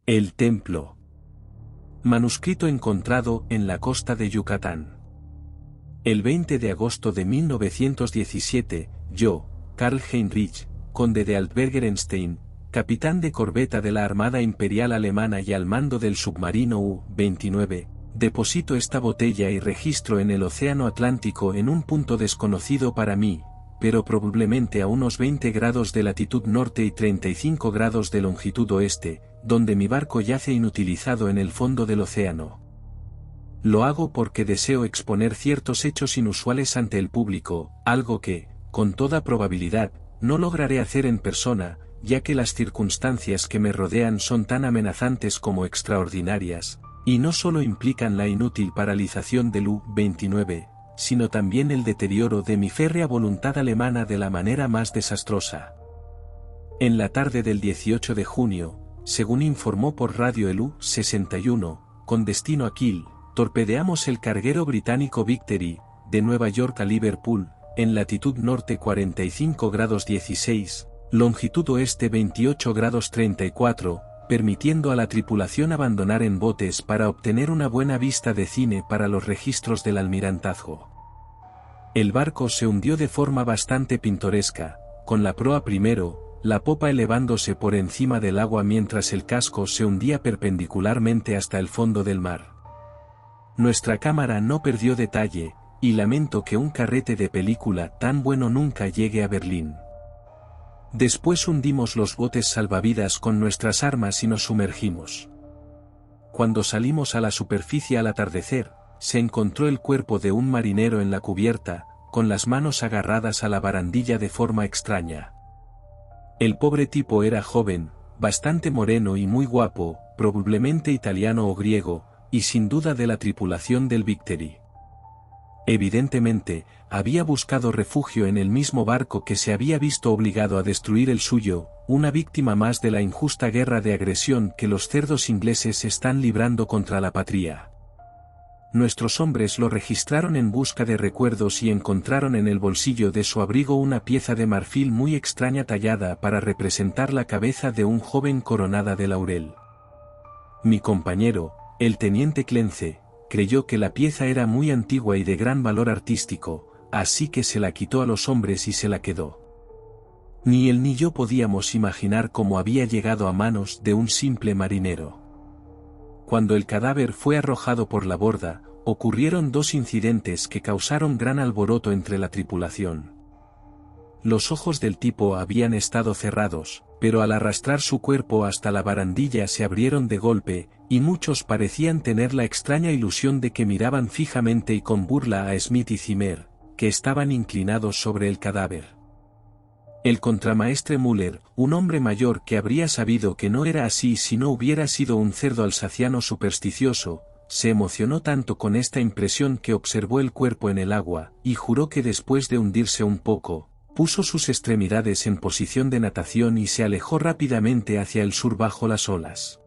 El templo. Manuscrito encontrado en la costa de Yucatán. El 20 de agosto de 1917, yo, Karl Heinrich, conde de Alt-Bergerenstein, capitán de corbeta de la Armada Imperial Alemana y al mando del submarino U-29, deposito esta botella y registro en el Océano Atlántico en un punto desconocido para mí, pero probablemente a unos 20 grados de latitud norte y 35 grados de longitud oeste, donde mi barco yace inutilizado en el fondo del océano. Lo hago porque deseo exponer ciertos hechos inusuales ante el público, algo que, con toda probabilidad, no lograré hacer en persona, ya que las circunstancias que me rodean son tan amenazantes como extraordinarias, y no solo implican la inútil paralización del U-29, sino también el deterioro de mi férrea voluntad alemana de la manera más desastrosa. En la tarde del 18 de junio, según informó por radio el U-61, con destino a Kiel, torpedeamos el carguero británico Victory, de Nueva York a Liverpool, en latitud norte 45 grados 16, longitud oeste 28 grados 34, permitiendo a la tripulación abandonar en botes para obtener una buena vista de cine para los registros del almirantazgo. El barco se hundió de forma bastante pintoresca, con la proa primero, la popa elevándose por encima del agua mientras el casco se hundía perpendicularmente hasta el fondo del mar. Nuestra cámara no perdió detalle, y lamento que un carrete de película tan bueno nunca llegue a Berlín. Después hundimos los botes salvavidas con nuestras armas y nos sumergimos. Cuando salimos a la superficie al atardecer, se encontró el cuerpo de un marinero en la cubierta, con las manos agarradas a la barandilla de forma extraña. El pobre tipo era joven, bastante moreno y muy guapo, probablemente italiano o griego, y sin duda de la tripulación del Victory. Evidentemente, había buscado refugio en el mismo barco que se había visto obligado a destruir el suyo, una víctima más de la injusta guerra de agresión que los cerdos ingleses están librando contra la patria. Nuestros hombres lo registraron en busca de recuerdos y encontraron en el bolsillo de su abrigo una pieza de marfil muy extraña tallada para representar la cabeza de un joven coronada de laurel. Mi compañero, el teniente Clence, creyó que la pieza era muy antigua y de gran valor artístico, así que se la quitó a los hombres y se la quedó. Ni él ni yo podíamos imaginar cómo había llegado a manos de un simple marinero. Cuando el cadáver fue arrojado por la borda, ocurrieron dos incidentes que causaron gran alboroto entre la tripulación. Los ojos del tipo habían estado cerrados, pero al arrastrar su cuerpo hasta la barandilla se abrieron de golpe, y muchos parecían tener la extraña ilusión de que miraban fijamente y con burla a Smith y Zimmer, que estaban inclinados sobre el cadáver. El contramaestre Müller, un hombre mayor que habría sabido que no era así si no hubiera sido un cerdo alsaciano supersticioso, se emocionó tanto con esta impresión que observó el cuerpo en el agua, y juró que después de hundirse un poco, puso sus extremidades en posición de natación y se alejó rápidamente hacia el sur bajo las olas.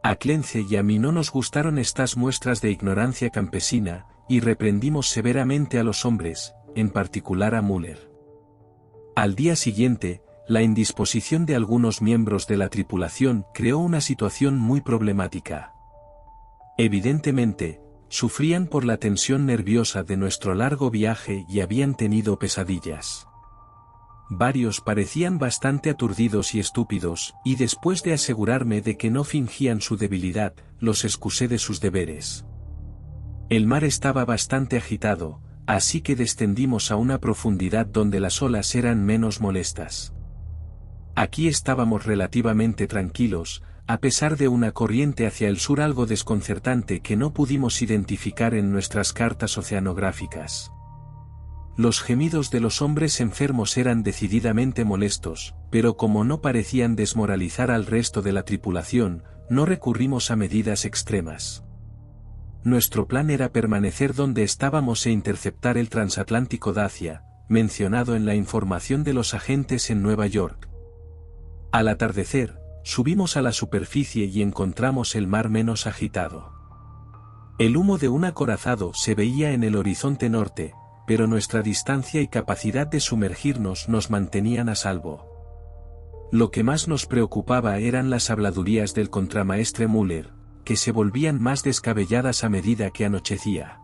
A Clence y a mí no nos gustaron estas muestras de ignorancia campesina, y reprendimos severamente a los hombres, en particular a Müller. Al día siguiente, la indisposición de algunos miembros de la tripulación creó una situación muy problemática. Evidentemente, sufrían por la tensión nerviosa de nuestro largo viaje y habían tenido pesadillas. Varios parecían bastante aturdidos y estúpidos, y después de asegurarme de que no fingían su debilidad, los excusé de sus deberes. El mar estaba bastante agitado, así que descendimos a una profundidad donde las olas eran menos molestas. Aquí estábamos relativamente tranquilos, a pesar de una corriente hacia el sur algo desconcertante que no pudimos identificar en nuestras cartas oceanográficas. Los gemidos de los hombres enfermos eran decididamente molestos, pero como no parecían desmoralizar al resto de la tripulación, no recurrimos a medidas extremas. Nuestro plan era permanecer donde estábamos e interceptar el transatlántico Dacia, mencionado en la información de los agentes en Nueva York. Al atardecer, subimos a la superficie y encontramos el mar menos agitado. El humo de un acorazado se veía en el horizonte norte, pero nuestra distancia y capacidad de sumergirnos nos mantenían a salvo. Lo que más nos preocupaba eran las habladurías del contramaestre Müller, que se volvían más descabelladas a medida que anochecía.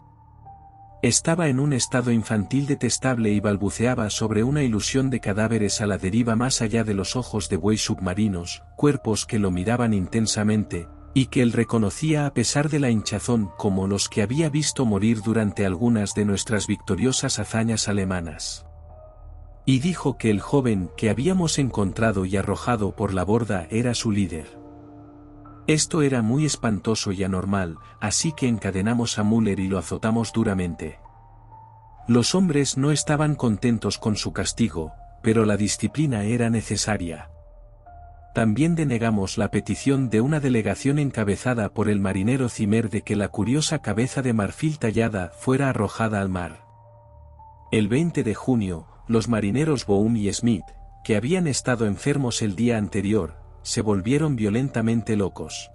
Estaba en un estado infantil detestable y balbuceaba sobre una ilusión de cadáveres a la deriva más allá de los ojos de buey submarinos, cuerpos que lo miraban intensamente, y que él reconocía a pesar de la hinchazón como los que había visto morir durante algunas de nuestras victoriosas hazañas alemanas. Y dijo que el joven que habíamos encontrado y arrojado por la borda era su líder. Esto era muy espantoso y anormal, así que encadenamos a Müller y lo azotamos duramente. Los hombres no estaban contentos con su castigo, pero la disciplina era necesaria. También denegamos la petición de una delegación encabezada por el marinero Zimmer de que la curiosa cabeza de marfil tallada fuera arrojada al mar. El 20 de junio, los marineros Bohm y Smith, que habían estado enfermos el día anterior, se volvieron violentamente locos.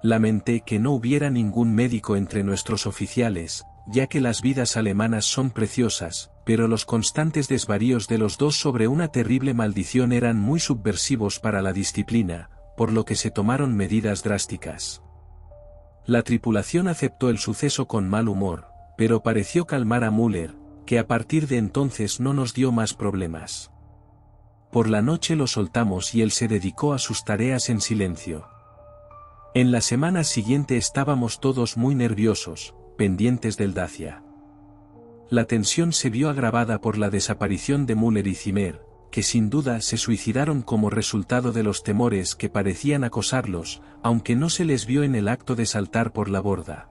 Lamenté que no hubiera ningún médico entre nuestros oficiales, ya que las vidas alemanas son preciosas, pero los constantes desvaríos de los dos sobre una terrible maldición eran muy subversivos para la disciplina, por lo que se tomaron medidas drásticas. La tripulación aceptó el suceso con mal humor, pero pareció calmar a Müller, que a partir de entonces no nos dio más problemas. Por la noche lo soltamos y él se dedicó a sus tareas en silencio. En la semana siguiente estábamos todos muy nerviosos, pendientes del Dacia. La tensión se vio agravada por la desaparición de Müller y Zimmer, que sin duda se suicidaron como resultado de los temores que parecían acosarlos, aunque no se les vio en el acto de saltar por la borda.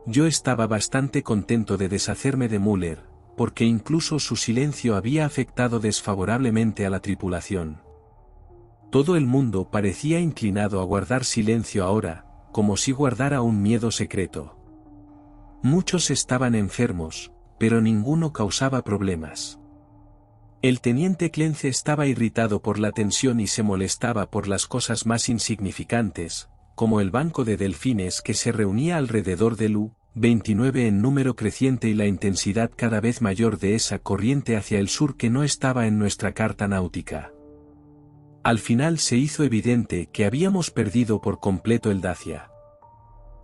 Yo estaba bastante contento de deshacerme de Müller, porque incluso su silencio había afectado desfavorablemente a la tripulación. Todo el mundo parecía inclinado a guardar silencio ahora, como si guardara un miedo secreto. Muchos estaban enfermos, pero ninguno causaba problemas. El teniente Clence estaba irritado por la tensión y se molestaba por las cosas más insignificantes, como el banco de delfines que se reunía alrededor del U-29 en número creciente y la intensidad cada vez mayor de esa corriente hacia el sur que no estaba en nuestra carta náutica. Al final se hizo evidente que habíamos perdido por completo el Dacia.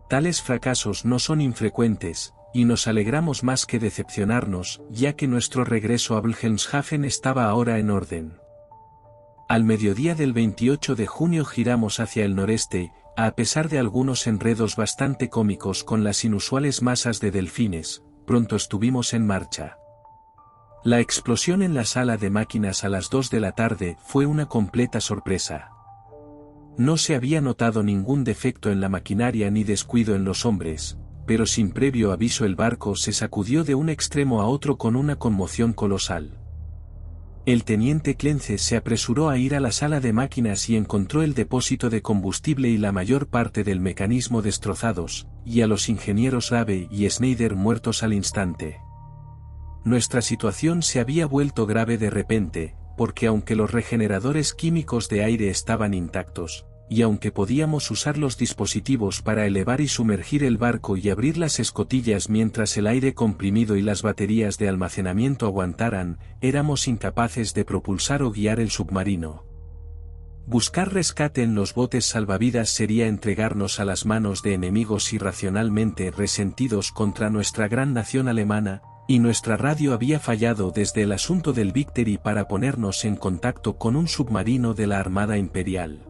Tales fracasos no son infrecuentes, y nos alegramos más que decepcionarnos, ya que nuestro regreso a Wilhelmshaven estaba ahora en orden. Al mediodía del 28 de junio giramos hacia el noreste, a pesar de algunos enredos bastante cómicos con las inusuales masas de delfines, pronto estuvimos en marcha. La explosión en la sala de máquinas a las 2 de la tarde fue una completa sorpresa. No se había notado ningún defecto en la maquinaria ni descuido en los hombres, pero sin previo aviso el barco se sacudió de un extremo a otro con una conmoción colosal. El teniente Clence se apresuró a ir a la sala de máquinas y encontró el depósito de combustible y la mayor parte del mecanismo destrozados, y a los ingenieros Rabe y Schneider muertos al instante. Nuestra situación se había vuelto grave de repente, porque aunque los regeneradores químicos de aire estaban intactos, y aunque podíamos usar los dispositivos para elevar y sumergir el barco y abrir las escotillas mientras el aire comprimido y las baterías de almacenamiento aguantaran, éramos incapaces de propulsar o guiar el submarino. Buscar rescate en los botes salvavidas sería entregarnos a las manos de enemigos irracionalmente resentidos contra nuestra gran nación alemana, y nuestra radio había fallado desde el asunto del Victory para ponernos en contacto con un submarino de la Armada Imperial.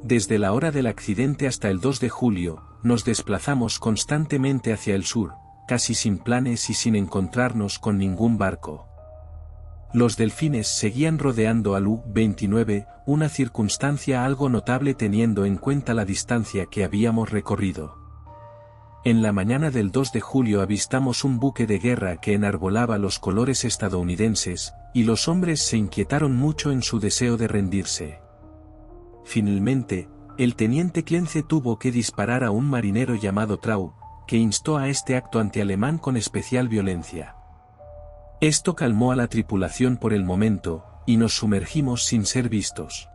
Desde la hora del accidente hasta el 2 de julio, nos desplazamos constantemente hacia el sur, casi sin planes y sin encontrarnos con ningún barco. Los delfines seguían rodeando al U-29, una circunstancia algo notable teniendo en cuenta la distancia que habíamos recorrido. En la mañana del 2 de julio avistamos un buque de guerra que enarbolaba los colores estadounidenses, y los hombres se inquietaron mucho en su deseo de rendirse. Finalmente, el teniente Clence tuvo que disparar a un marinero llamado Trau, que instó a este acto antialemán con especial violencia. Esto calmó a la tripulación por el momento, y nos sumergimos sin ser vistos.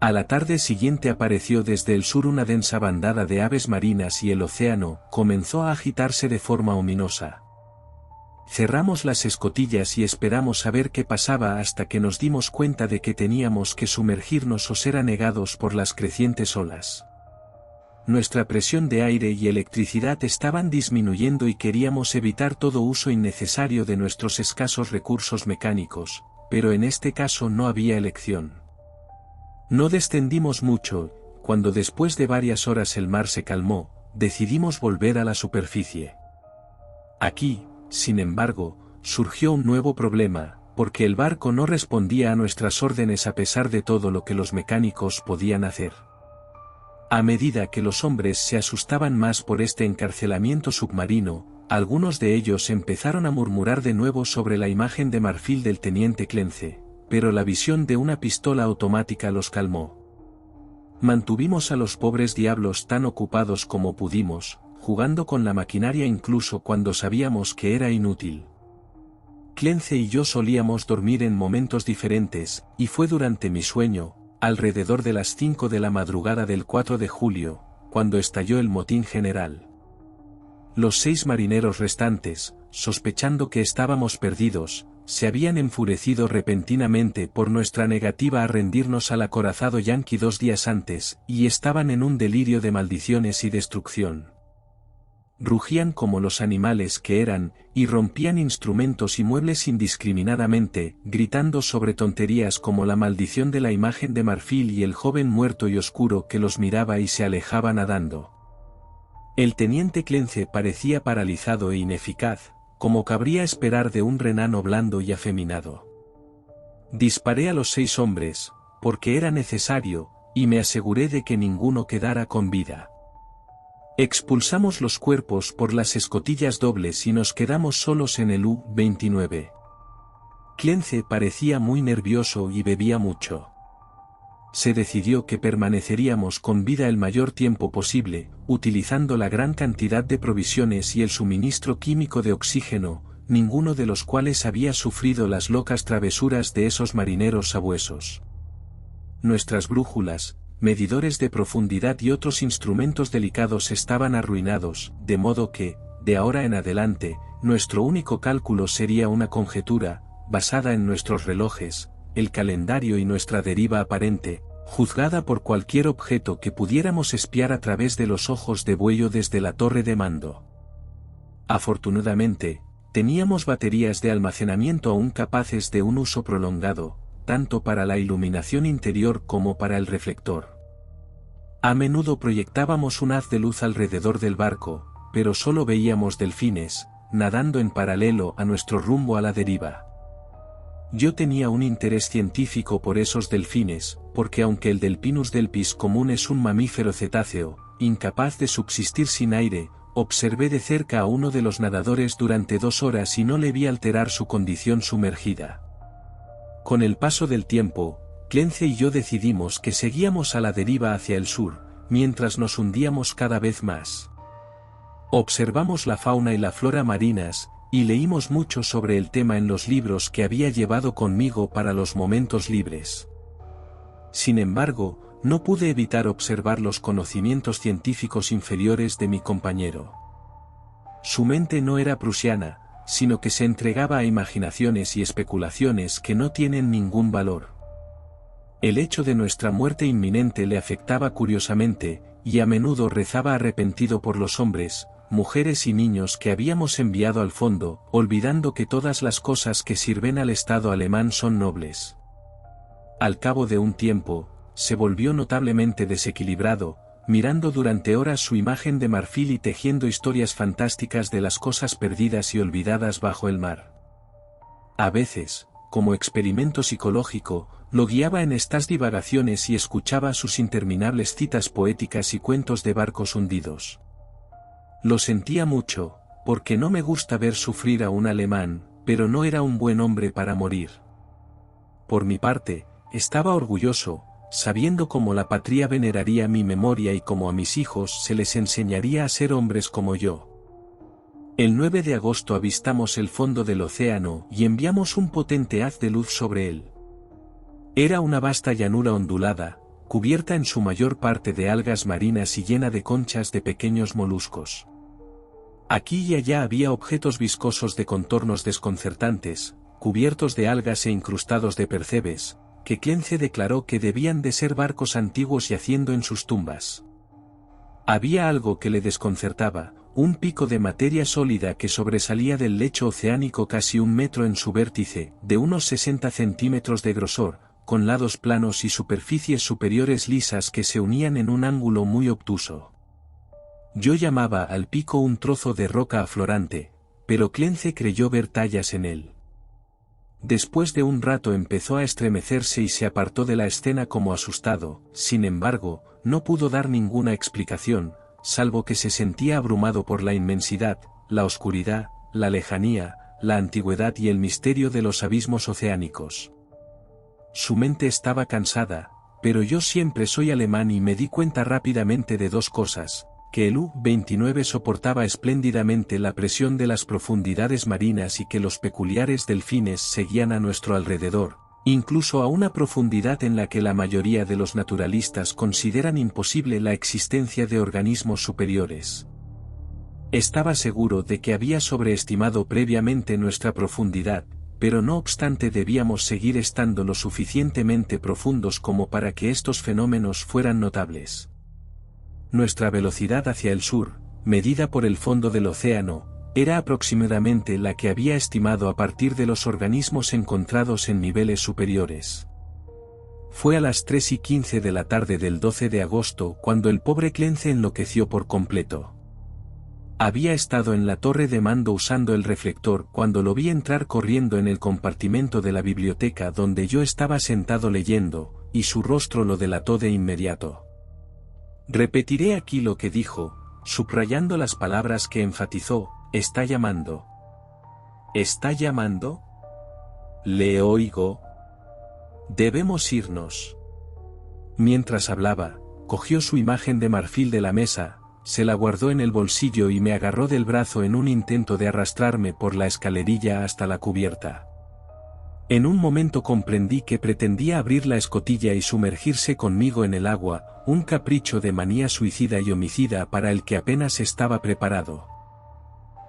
A la tarde siguiente apareció desde el sur una densa bandada de aves marinas y el océano comenzó a agitarse de forma ominosa. Cerramos las escotillas y esperamos a ver qué pasaba hasta que nos dimos cuenta de que teníamos que sumergirnos o ser anegados por las crecientes olas. Nuestra presión de aire y electricidad estaban disminuyendo y queríamos evitar todo uso innecesario de nuestros escasos recursos mecánicos, pero en este caso no había elección. No descendimos mucho, cuando después de varias horas el mar se calmó, decidimos volver a la superficie. Aquí, sin embargo, surgió un nuevo problema, porque el barco no respondía a nuestras órdenes a pesar de todo lo que los mecánicos podían hacer. A medida que los hombres se asustaban más por este encarcelamiento submarino, algunos de ellos empezaron a murmurar de nuevo sobre la imagen de marfil del teniente Clence, pero la visión de una pistola automática los calmó. Mantuvimos a los pobres diablos tan ocupados como pudimos, jugando con la maquinaria incluso cuando sabíamos que era inútil. Clence y yo solíamos dormir en momentos diferentes, y fue durante mi sueño, alrededor de las 5 de la madrugada del 4 de julio, cuando estalló el motín general. Los 6 marineros restantes, sospechando que estábamos perdidos, se habían enfurecido repentinamente por nuestra negativa a rendirnos al acorazado yanqui 2 días antes, y estaban en un delirio de maldiciones y destrucción. Rugían como los animales que eran, y rompían instrumentos y muebles indiscriminadamente, gritando sobre tonterías como la maldición de la imagen de marfil y el joven muerto y oscuro que los miraba y se alejaba nadando. El teniente Clence parecía paralizado e ineficaz, como cabría esperar de un renano blando y afeminado. Disparé a los 6 hombres, porque era necesario, y me aseguré de que ninguno quedara con vida. Expulsamos los cuerpos por las escotillas dobles y nos quedamos solos en el U-29. Clence parecía muy nervioso y bebía mucho. Se decidió que permaneceríamos con vida el mayor tiempo posible, utilizando la gran cantidad de provisiones y el suministro químico de oxígeno, ninguno de los cuales había sufrido las locas travesuras de esos marineros sabuesos. Nuestras brújulas, medidores de profundidad y otros instrumentos delicados estaban arruinados, de modo que, de ahora en adelante, nuestro único cálculo sería una conjetura, basada en nuestros relojes, el calendario y nuestra deriva aparente, juzgada por cualquier objeto que pudiéramos espiar a través de los ojos de buey o desde la torre de mando. Afortunadamente, teníamos baterías de almacenamiento aún capaces de un uso prolongado, tanto para la iluminación interior como para el reflector. A menudo proyectábamos un haz de luz alrededor del barco, pero solo veíamos delfines, nadando en paralelo a nuestro rumbo a la deriva. Yo tenía un interés científico por esos delfines, porque aunque el Delphinus delpis común es un mamífero cetáceo, incapaz de subsistir sin aire, observé de cerca a uno de los nadadores durante 2 horas y no le vi alterar su condición sumergida. Con el paso del tiempo, Clence y yo decidimos que seguíamos a la deriva hacia el sur, mientras nos hundíamos cada vez más. Observamos la fauna y la flora marinas, y leímos mucho sobre el tema en los libros que había llevado conmigo para los momentos libres. Sin embargo, no pude evitar observar los conocimientos científicos inferiores de mi compañero. Su mente no era prusiana, sino que se entregaba a imaginaciones y especulaciones que no tienen ningún valor. El hecho de nuestra muerte inminente le afectaba curiosamente, y a menudo rezaba arrepentido por los hombres, mujeres y niños que habíamos enviado al fondo, olvidando que todas las cosas que sirven al Estado alemán son nobles. Al cabo de un tiempo, se volvió notablemente desequilibrado, mirando durante horas su imagen de marfil y tejiendo historias fantásticas de las cosas perdidas y olvidadas bajo el mar. A veces, como experimento psicológico, lo guiaba en estas divagaciones y escuchaba sus interminables citas poéticas y cuentos de barcos hundidos. Lo sentía mucho, porque no me gusta ver sufrir a un alemán, pero no era un buen hombre para morir. Por mi parte, estaba orgulloso, sabiendo cómo la patria veneraría mi memoria y cómo a mis hijos se les enseñaría a ser hombres como yo. El 9 de agosto avistamos el fondo del océano y enviamos un potente haz de luz sobre él. Era una vasta llanura ondulada, cubierta en su mayor parte de algas marinas y llena de conchas de pequeños moluscos. Aquí y allá había objetos viscosos de contornos desconcertantes, cubiertos de algas e incrustados de percebes, que Clence declaró que debían de ser barcos antiguos yaciendo en sus tumbas. Había algo que le desconcertaba, un pico de materia sólida que sobresalía del lecho oceánico casi 1 metro en su vértice, de unos 60 centímetros de grosor, con lados planos y superficies superiores lisas que se unían en un ángulo muy obtuso. Yo llamaba al pico un trozo de roca aflorante, pero Clence creyó ver tallas en él. Después de un rato empezó a estremecerse y se apartó de la escena como asustado, sin embargo, no pudo dar ninguna explicación, salvo que se sentía abrumado por la inmensidad, la oscuridad, la lejanía, la antigüedad y el misterio de los abismos oceánicos. Su mente estaba cansada, pero yo siempre soy alemán y me di cuenta rápidamente de 2 cosas. Que el U-29 soportaba espléndidamente la presión de las profundidades marinas y que los peculiares delfines seguían a nuestro alrededor, incluso a una profundidad en la que la mayoría de los naturalistas consideran imposible la existencia de organismos superiores. Estaba seguro de que había sobreestimado previamente nuestra profundidad, pero no obstante debíamos seguir estando lo suficientemente profundos como para que estos fenómenos fueran notables. Nuestra velocidad hacia el sur, medida por el fondo del océano, era aproximadamente la que había estimado a partir de los organismos encontrados en niveles superiores. Fue a las 3:15 de la tarde del 12 de agosto cuando el pobre Clence enloqueció por completo. Había estado en la torre de mando usando el reflector cuando lo vi entrar corriendo en el compartimento de la biblioteca donde yo estaba sentado leyendo, y su rostro lo delató de inmediato. Repetiré aquí lo que dijo, subrayando las palabras que enfatizó: «Está llamando». ¿Está llamando? Le oigo. Debemos irnos. Mientras hablaba, cogió su imagen de marfil de la mesa, se la guardó en el bolsillo y me agarró del brazo en un intento de arrastrarme por la escalerilla hasta la cubierta. En un momento comprendí que pretendía abrir la escotilla y sumergirse conmigo en el agua, un capricho de manía suicida y homicida para el que apenas estaba preparado.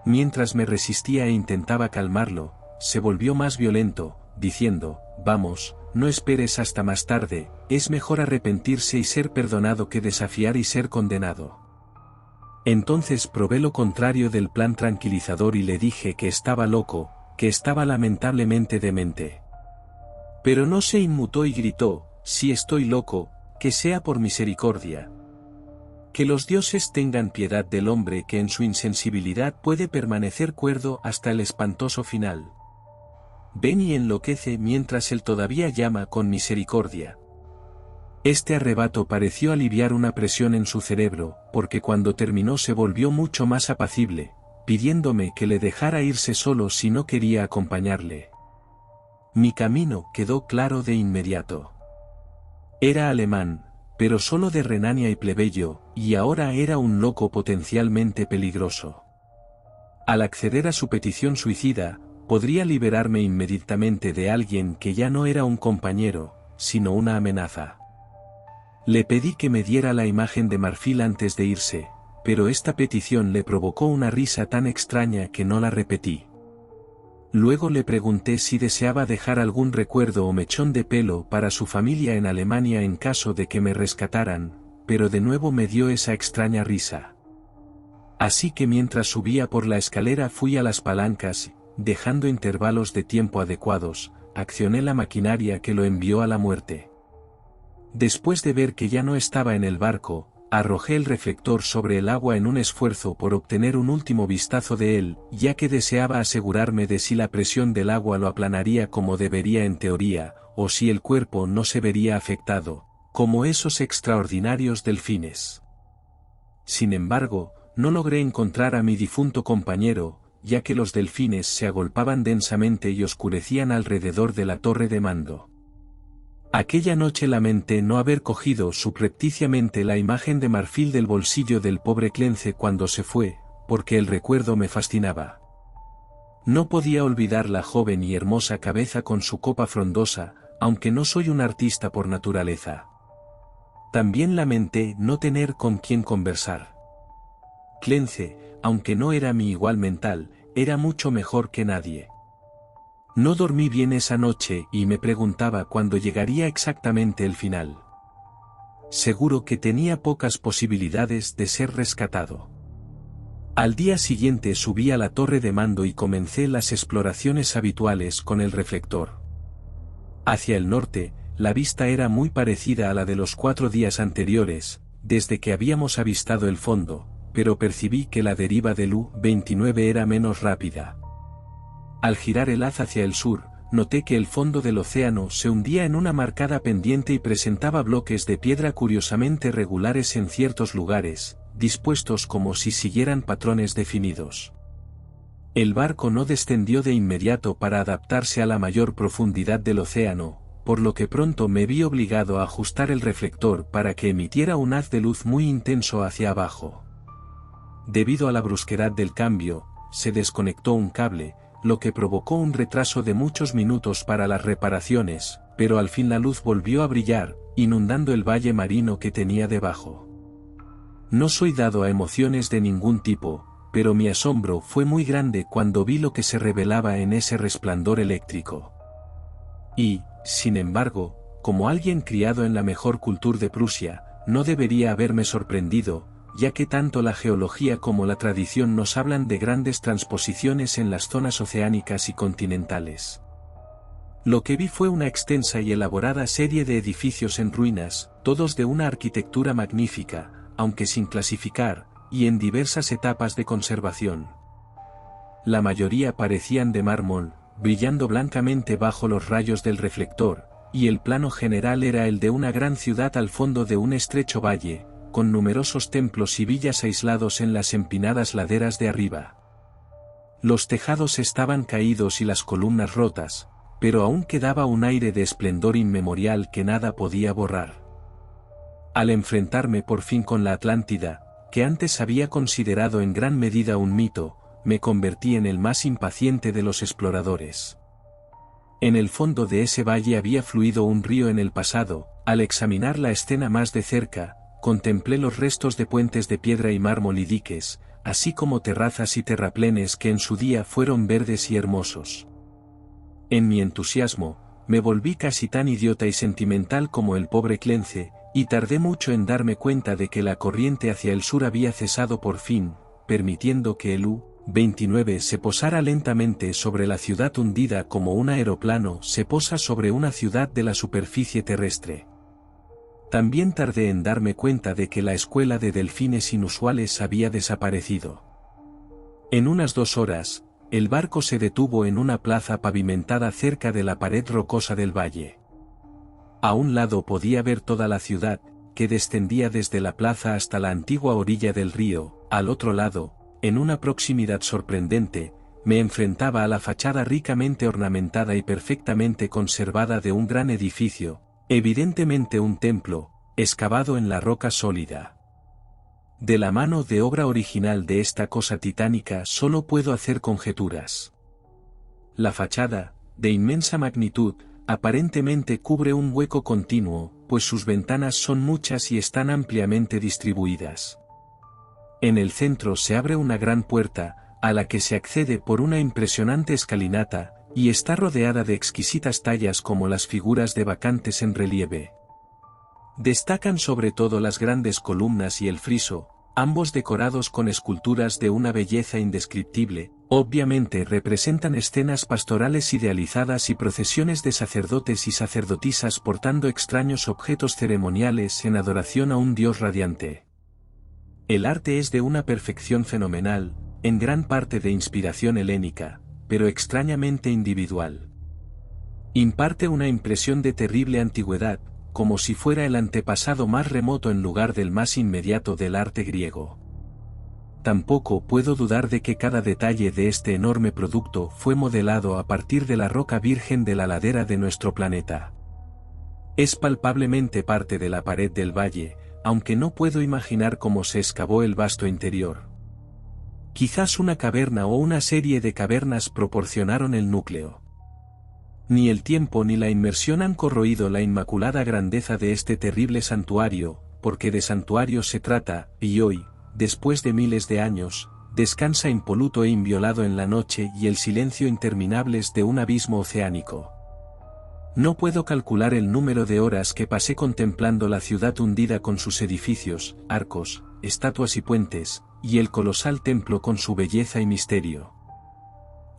Mientras me resistía e intentaba calmarlo, se volvió más violento, diciendo: «Vamos, no esperes hasta más tarde, es mejor arrepentirse y ser perdonado que desafiar y ser condenado». Entonces probé lo contrario del plan tranquilizador y le dije que estaba loco, que estaba lamentablemente demente. Pero no se inmutó y gritó: «Si estoy loco, que sea por misericordia. Que los dioses tengan piedad del hombre que en su insensibilidad puede permanecer cuerdo hasta el espantoso final. Ven y enloquece mientras él todavía llama con misericordia». Este arrebato pareció aliviar una presión en su cerebro, porque cuando terminó se volvió mucho más apacible, pidiéndome que le dejara irse solo si no quería acompañarle. Mi camino quedó claro de inmediato. Era alemán, pero solo de Renania y plebeyo, y ahora era un loco potencialmente peligroso. Al acceder a su petición suicida, podría liberarme inmediatamente de alguien que ya no era un compañero, sino una amenaza. Le pedí que me diera la imagen de marfil antes de irse, pero esta petición le provocó una risa tan extraña que no la repetí. Luego le pregunté si deseaba dejar algún recuerdo o mechón de pelo para su familia en Alemania en caso de que me rescataran, pero de nuevo me dio esa extraña risa. Así que mientras subía por la escalera fui a las palancas, dejando intervalos de tiempo adecuados, accioné la maquinaria que lo envió a la muerte. Después de ver que ya no estaba en el barco, arrojé el reflector sobre el agua en un esfuerzo por obtener un último vistazo de él, ya que deseaba asegurarme de si la presión del agua lo aplanaría como debería en teoría, o si el cuerpo no se vería afectado, como esos extraordinarios delfines. Sin embargo, no logré encontrar a mi difunto compañero, ya que los delfines se agolpaban densamente y oscurecían alrededor de la torre de mando. Aquella noche lamenté no haber cogido subrepticiamente la imagen de marfil del bolsillo del pobre Clence cuando se fue, porque el recuerdo me fascinaba. No podía olvidar la joven y hermosa cabeza con su copa frondosa, aunque no soy un artista por naturaleza. También lamenté no tener con quién conversar. Clence, aunque no era mi igual mental, era mucho mejor que nadie. No dormí bien esa noche y me preguntaba cuándo llegaría exactamente el final. Seguro que tenía pocas posibilidades de ser rescatado. Al día siguiente subí a la torre de mando y comencé las exploraciones habituales con el reflector. Hacia el norte, la vista era muy parecida a la de los 4 días anteriores, desde que habíamos avistado el fondo, pero percibí que la deriva del U-29 era menos rápida. Al girar el haz hacia el sur, noté que el fondo del océano se hundía en una marcada pendiente y presentaba bloques de piedra curiosamente regulares en ciertos lugares, dispuestos como si siguieran patrones definidos. El barco no descendió de inmediato para adaptarse a la mayor profundidad del océano, por lo que pronto me vi obligado a ajustar el reflector para que emitiera un haz de luz muy intenso hacia abajo. Debido a la brusquedad del cambio, se desconectó un cable, lo que provocó un retraso de muchos minutos para las reparaciones, pero al fin la luz volvió a brillar, inundando el valle marino que tenía debajo. No soy dado a emociones de ningún tipo, pero mi asombro fue muy grande cuando vi lo que se revelaba en ese resplandor eléctrico. Y, sin embargo, como alguien criado en la mejor cultura de Prusia, no debería haberme sorprendido, ya que tanto la geología como la tradición nos hablan de grandes transposiciones en las zonas oceánicas y continentales. Lo que vi fue una extensa y elaborada serie de edificios en ruinas, todos de una arquitectura magnífica, aunque sin clasificar, y en diversas etapas de conservación. La mayoría parecían de mármol, brillando blancamente bajo los rayos del reflector, y el plano general era el de una gran ciudad al fondo de un estrecho valle, con numerosos templos y villas aislados en las empinadas laderas de arriba. Los tejados estaban caídos y las columnas rotas, pero aún quedaba un aire de esplendor inmemorial que nada podía borrar. Al enfrentarme por fin con la Atlántida, que antes había considerado en gran medida un mito, me convertí en el más impaciente de los exploradores. En el fondo de ese valle había fluido un río en el pasado. Al examinar la escena más de cerca, contemplé los restos de puentes de piedra y mármol y diques, así como terrazas y terraplenes que en su día fueron verdes y hermosos. En mi entusiasmo, me volví casi tan idiota y sentimental como el pobre Clence, y tardé mucho en darme cuenta de que la corriente hacia el sur había cesado por fin, permitiendo que el U-29 se posara lentamente sobre la ciudad hundida como un aeroplano se posa sobre una ciudad de la superficie terrestre. También tardé en darme cuenta de que la escuela de delfines inusuales había desaparecido. En unas 2 horas, el barco se detuvo en una plaza pavimentada cerca de la pared rocosa del valle. A un lado podía ver toda la ciudad, que descendía desde la plaza hasta la antigua orilla del río. Al otro lado, en una proximidad sorprendente, me enfrentaba a la fachada ricamente ornamentada y perfectamente conservada de un gran edificio, evidentemente un templo, excavado en la roca sólida. De la mano de obra original de esta cosa titánica solo puedo hacer conjeturas. La fachada, de inmensa magnitud, aparentemente cubre un hueco continuo, pues sus ventanas son muchas y están ampliamente distribuidas. En el centro se abre una gran puerta, a la que se accede por una impresionante escalinata, y está rodeada de exquisitas tallas como las figuras de bacantes en relieve. Destacan sobre todo las grandes columnas y el friso, ambos decorados con esculturas de una belleza indescriptible. Obviamente representan escenas pastorales idealizadas y procesiones de sacerdotes y sacerdotisas portando extraños objetos ceremoniales en adoración a un dios radiante. El arte es de una perfección fenomenal, en gran parte de inspiración helénica, pero extrañamente individual. Imparte una impresión de terrible antigüedad, como si fuera el antepasado más remoto en lugar del más inmediato del arte griego. Tampoco puedo dudar de que cada detalle de este enorme producto fue modelado a partir de la roca virgen de la ladera de nuestro planeta. Es palpablemente parte de la pared del valle, aunque no puedo imaginar cómo se excavó el vasto interior. Quizás una caverna o una serie de cavernas proporcionaron el núcleo. Ni el tiempo ni la inmersión han corroído la inmaculada grandeza de este terrible santuario, porque de santuario se trata, y hoy, después de miles de años, descansa impoluto e inviolado en la noche y el silencio interminables de un abismo oceánico. No puedo calcular el número de horas que pasé contemplando la ciudad hundida con sus edificios, arcos, estatuas y puentes, y el colosal templo con su belleza y misterio.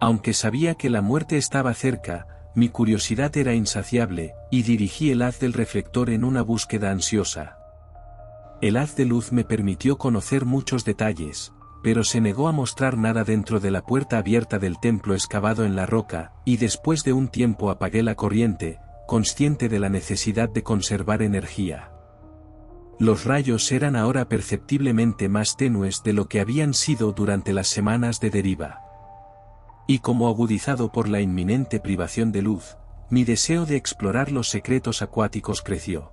Aunque sabía que la muerte estaba cerca, mi curiosidad era insaciable, y dirigí el haz del reflector en una búsqueda ansiosa. El haz de luz me permitió conocer muchos detalles, pero se negó a mostrar nada dentro de la puerta abierta del templo excavado en la roca, y después de un tiempo apagué la corriente, consciente de la necesidad de conservar energía. Los rayos eran ahora perceptiblemente más tenues de lo que habían sido durante las semanas de deriva. Y como agudizado por la inminente privación de luz, mi deseo de explorar los secretos acuáticos creció.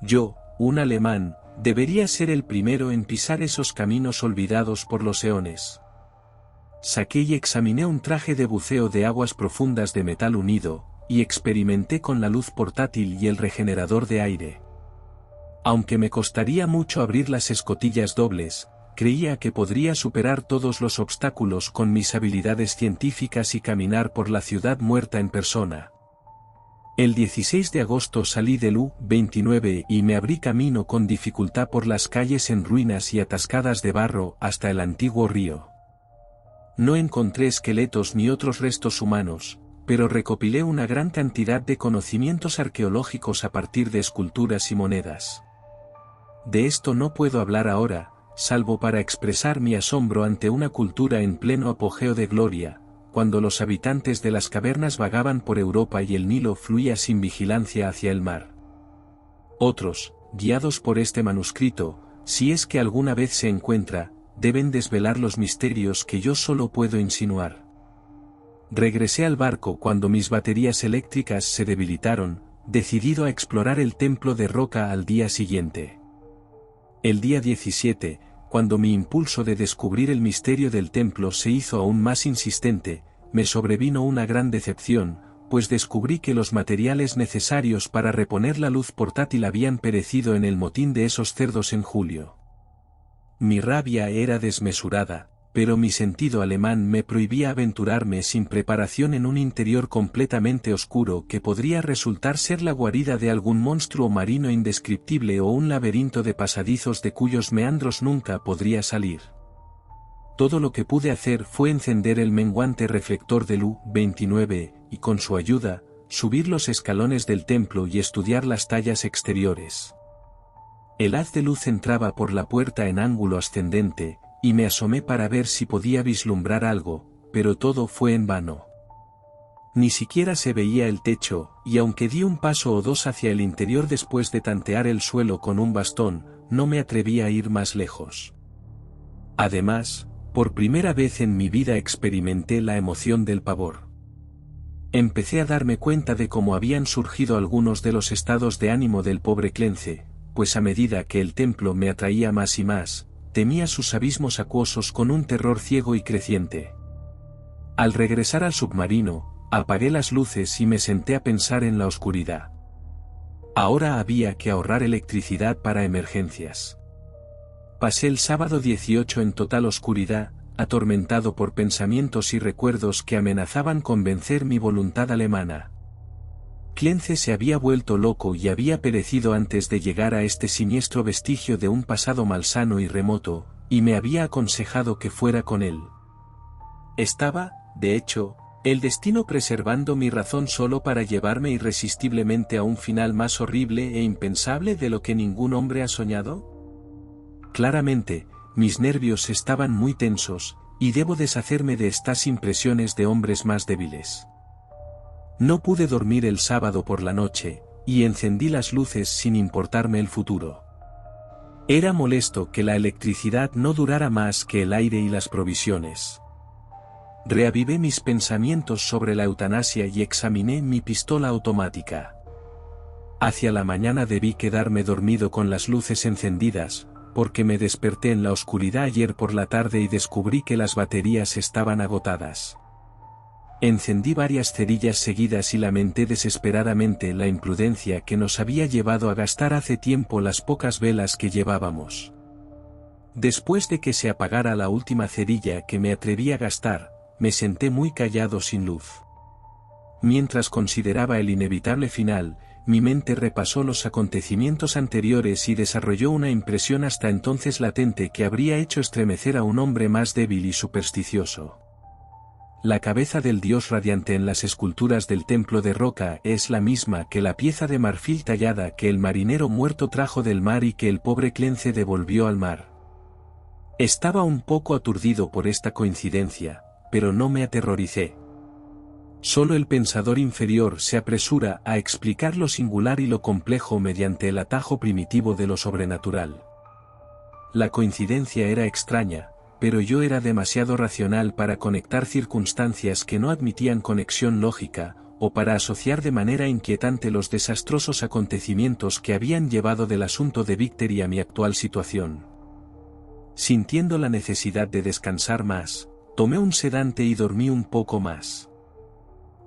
Yo, un alemán, debería ser el primero en pisar esos caminos olvidados por los eones. Saqué y examiné un traje de buceo de aguas profundas de metal unido, y experimenté con la luz portátil y el regenerador de aire. Aunque me costaría mucho abrir las escotillas dobles, creía que podría superar todos los obstáculos con mis habilidades científicas y caminar por la ciudad muerta en persona. El 16 de agosto salí del U-29 y me abrí camino con dificultad por las calles en ruinas y atascadas de barro hasta el antiguo río. No encontré esqueletos ni otros restos humanos, pero recopilé una gran cantidad de conocimientos arqueológicos a partir de esculturas y monedas. De esto no puedo hablar ahora, salvo para expresar mi asombro ante una cultura en pleno apogeo de gloria, cuando los habitantes de las cavernas vagaban por Europa y el Nilo fluía sin vigilancia hacia el mar. Otros, guiados por este manuscrito, si es que alguna vez se encuentra, deben desvelar los misterios que yo solo puedo insinuar. Regresé al barco cuando mis baterías eléctricas se debilitaron, decidido a explorar el templo de roca al día siguiente. El día 17, cuando mi impulso de descubrir el misterio del templo se hizo aún más insistente, me sobrevino una gran decepción, pues descubrí que los materiales necesarios para reponer la luz portátil habían perecido en el motín de esos cerdos en julio. Mi rabia era desmesurada, pero mi sentido alemán me prohibía aventurarme sin preparación en un interior completamente oscuro que podría resultar ser la guarida de algún monstruo marino indescriptible o un laberinto de pasadizos de cuyos meandros nunca podría salir. Todo lo que pude hacer fue encender el menguante reflector del U-29, y con su ayuda, subir los escalones del templo y estudiar las tallas exteriores. El haz de luz entraba por la puerta en ángulo ascendente, y me asomé para ver si podía vislumbrar algo, pero todo fue en vano. Ni siquiera se veía el techo, y aunque di un paso o dos hacia el interior después de tantear el suelo con un bastón, no me atreví a ir más lejos. Además, por primera vez en mi vida experimenté la emoción del pavor. Empecé a darme cuenta de cómo habían surgido algunos de los estados de ánimo del pobre Clence, pues a medida que el templo me atraía más y más, temía sus abismos acuosos con un terror ciego y creciente. Al regresar al submarino, apagué las luces y me senté a pensar en la oscuridad. Ahora había que ahorrar electricidad para emergencias. Pasé el sábado 18 en total oscuridad, atormentado por pensamientos y recuerdos que amenazaban con vencer mi voluntad alemana. Clence se había vuelto loco y había perecido antes de llegar a este siniestro vestigio de un pasado malsano y remoto, y me había aconsejado que fuera con él. Estaba, de hecho, el destino preservando mi razón solo para llevarme irresistiblemente a un final más horrible e impensable de lo que ningún hombre ha soñado. Claramente, mis nervios estaban muy tensos, y debo deshacerme de estas impresiones de hombres más débiles. No pude dormir el sábado por la noche, y encendí las luces sin importarme el futuro. Era molesto que la electricidad no durara más que el aire y las provisiones. Reavivé mis pensamientos sobre la eutanasia y examiné mi pistola automática. Hacia la mañana debí quedarme dormido con las luces encendidas, porque me desperté en la oscuridad ayer por la tarde y descubrí que las baterías estaban agotadas. Encendí varias cerillas seguidas y lamenté desesperadamente la imprudencia que nos había llevado a gastar hace tiempo las pocas velas que llevábamos. Después de que se apagara la última cerilla que me atreví a gastar, me senté muy callado sin luz. Mientras consideraba el inevitable final, mi mente repasó los acontecimientos anteriores y desarrolló una impresión hasta entonces latente que habría hecho estremecer a un hombre más débil y supersticioso. La cabeza del dios radiante en las esculturas del templo de roca es la misma que la pieza de marfil tallada que el marinero muerto trajo del mar y que el pobre Clence devolvió al mar. Estaba un poco aturdido por esta coincidencia, pero no me aterroricé. Solo el pensador inferior se apresura a explicar lo singular y lo complejo mediante el atajo primitivo de lo sobrenatural. La coincidencia era extraña, pero yo era demasiado racional para conectar circunstancias que no admitían conexión lógica, o para asociar de manera inquietante los desastrosos acontecimientos que habían llevado del asunto de Victory a mi actual situación. Sintiendo la necesidad de descansar más, tomé un sedante y dormí un poco más.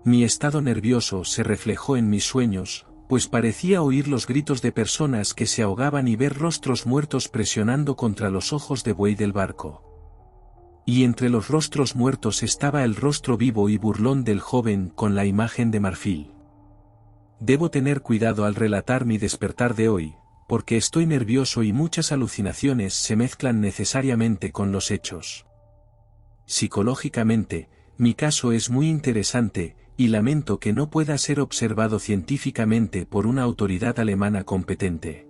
Mi estado nervioso se reflejó en mis sueños, pues parecía oír los gritos de personas que se ahogaban y ver rostros muertos presionando contra los ojos de buey del barco. Y entre los rostros muertos estaba el rostro vivo y burlón del joven con la imagen de marfil. Debo tener cuidado al relatar mi despertar de hoy, porque estoy nervioso y muchas alucinaciones se mezclan necesariamente con los hechos. Psicológicamente, mi caso es muy interesante, y lamento que no pueda ser observado científicamente por una autoridad alemana competente.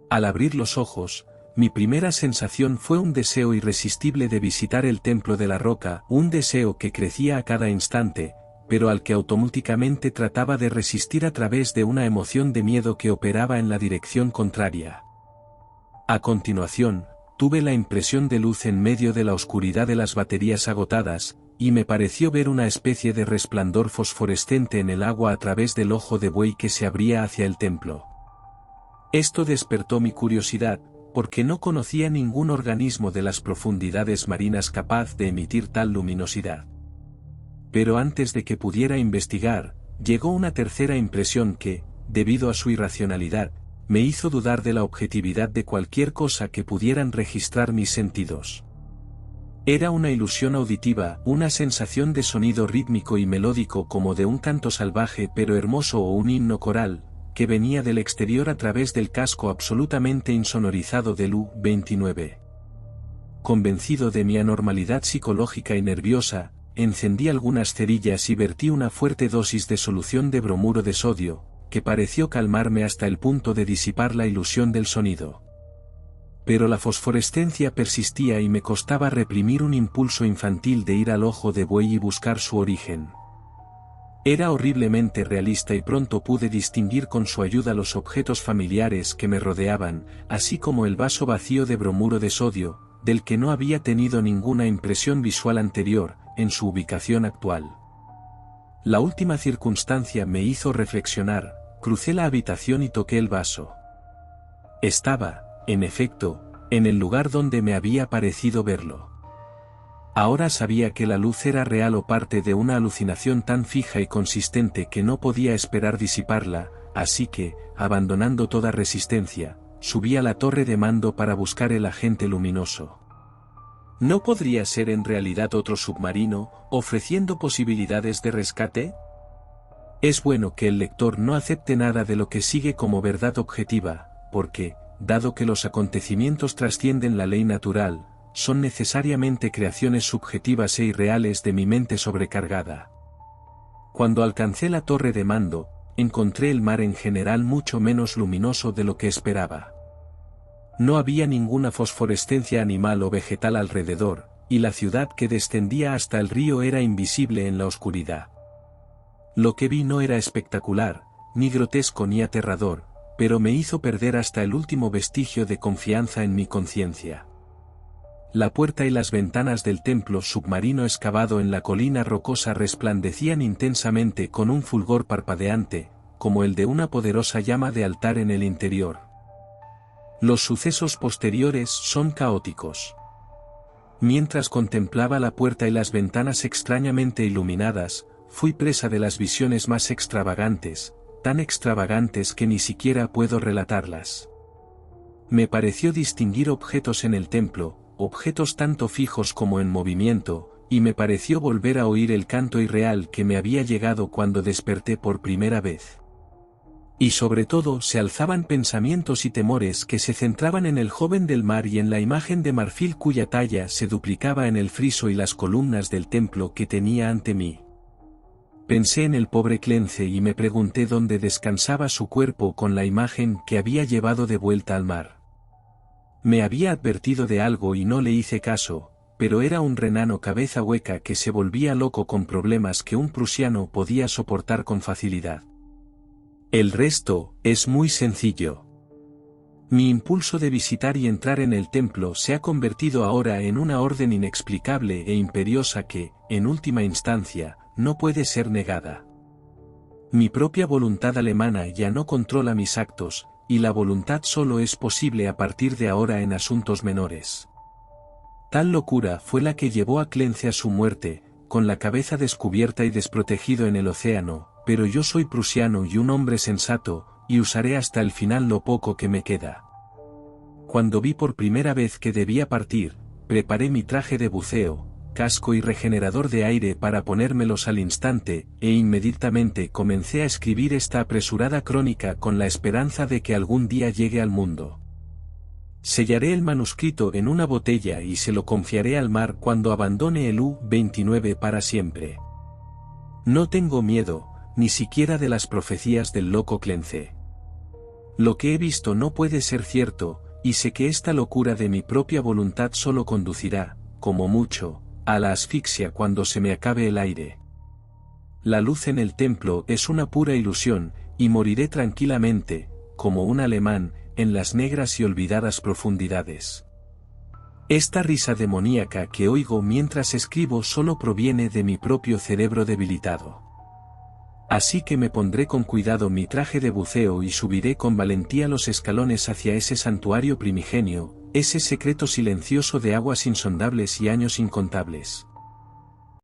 Al abrir los ojos, mi primera sensación fue un deseo irresistible de visitar el templo de la roca, un deseo que crecía a cada instante, pero al que automáticamente trataba de resistir a través de una emoción de miedo que operaba en la dirección contraria. A continuación, tuve la impresión de luz en medio de la oscuridad de las baterías agotadas, y me pareció ver una especie de resplandor fosforescente en el agua a través del ojo de buey que se abría hacia el templo. Esto despertó mi curiosidad, porque no conocía ningún organismo de las profundidades marinas capaz de emitir tal luminosidad. Pero antes de que pudiera investigar, llegó una tercera impresión que, debido a su irracionalidad, me hizo dudar de la objetividad de cualquier cosa que pudieran registrar mis sentidos. Era una ilusión auditiva, una sensación de sonido rítmico y melódico como de un canto salvaje pero hermoso o un himno coral, que venía del exterior a través del casco absolutamente insonorizado del U-29. Convencido de mi anormalidad psicológica y nerviosa, encendí algunas cerillas y vertí una fuerte dosis de solución de bromuro de sodio, que pareció calmarme hasta el punto de disipar la ilusión del sonido. Pero la fosforescencia persistía y me costaba reprimir un impulso infantil de ir al ojo de buey y buscar su origen. Era horriblemente realista y pronto pude distinguir con su ayuda los objetos familiares que me rodeaban, así como el vaso vacío de bromuro de sodio, del que no había tenido ninguna impresión visual anterior, en su ubicación actual. La última circunstancia me hizo reflexionar, crucé la habitación y toqué el vaso. Estaba, en efecto, en el lugar donde me había parecido verlo. Ahora sabía que la luz era real o parte de una alucinación tan fija y consistente que no podía esperar disiparla, así que, abandonando toda resistencia, subí a la torre de mando para buscar el agente luminoso. ¿No podría ser en realidad otro submarino, ofreciendo posibilidades de rescate? Es bueno que el lector no acepte nada de lo que sigue como verdad objetiva, porque, dado que los acontecimientos trascienden la ley natural, son necesariamente creaciones subjetivas e irreales de mi mente sobrecargada. Cuando alcancé la torre de mando, encontré el mar en general mucho menos luminoso de lo que esperaba. No había ninguna fosforescencia animal o vegetal alrededor, y la ciudad que descendía hasta el río era invisible en la oscuridad. Lo que vi no era espectacular, ni grotesco ni aterrador, pero me hizo perder hasta el último vestigio de confianza en mi conciencia. La puerta y las ventanas del templo submarino excavado en la colina rocosa resplandecían intensamente con un fulgor parpadeante, como el de una poderosa llama de altar en el interior. Los sucesos posteriores son caóticos. Mientras contemplaba la puerta y las ventanas extrañamente iluminadas, fui presa de las visiones más extravagantes, tan extravagantes que ni siquiera puedo relatarlas. Me pareció distinguir objetos en el templo, objetos tanto fijos como en movimiento, y me pareció volver a oír el canto irreal que me había llegado cuando desperté por primera vez. Y sobre todo se alzaban pensamientos y temores que se centraban en el joven del mar y en la imagen de marfil cuya talla se duplicaba en el friso y las columnas del templo que tenía ante mí. Pensé en el pobre Clence y me pregunté dónde descansaba su cuerpo con la imagen que había llevado de vuelta al mar. Me había advertido de algo y no le hice caso, pero era un renano cabeza hueca que se volvía loco con problemas que un prusiano podía soportar con facilidad. El resto es muy sencillo. Mi impulso de visitar y entrar en el templo se ha convertido ahora en una orden inexplicable e imperiosa que, en última instancia, no puede ser negada. Mi propia voluntad alemana ya no controla mis actos, y la voluntad solo es posible a partir de ahora en asuntos menores. Tal locura fue la que llevó a Clence a su muerte, con la cabeza descubierta y desprotegido en el océano, pero yo soy prusiano y un hombre sensato, y usaré hasta el final lo poco que me queda. Cuando vi por primera vez que debía partir, preparé mi traje de buceo, casco y regenerador de aire para ponérmelos al instante, e inmediatamente comencé a escribir esta apresurada crónica con la esperanza de que algún día llegue al mundo. Sellaré el manuscrito en una botella y se lo confiaré al mar cuando abandone el U-29 para siempre. No tengo miedo, ni siquiera de las profecías del loco Clence. Lo que he visto no puede ser cierto, y sé que esta locura de mi propia voluntad solo conducirá, como mucho, a la asfixia cuando se me acabe el aire. La luz en el templo es una pura ilusión, y moriré tranquilamente, como un alemán, en las negras y olvidadas profundidades. Esta risa demoníaca que oigo mientras escribo solo proviene de mi propio cerebro debilitado. Así que me pondré con cuidado mi traje de buceo y subiré con valentía los escalones hacia ese santuario primigenio, ese secreto silencioso de aguas insondables y años incontables.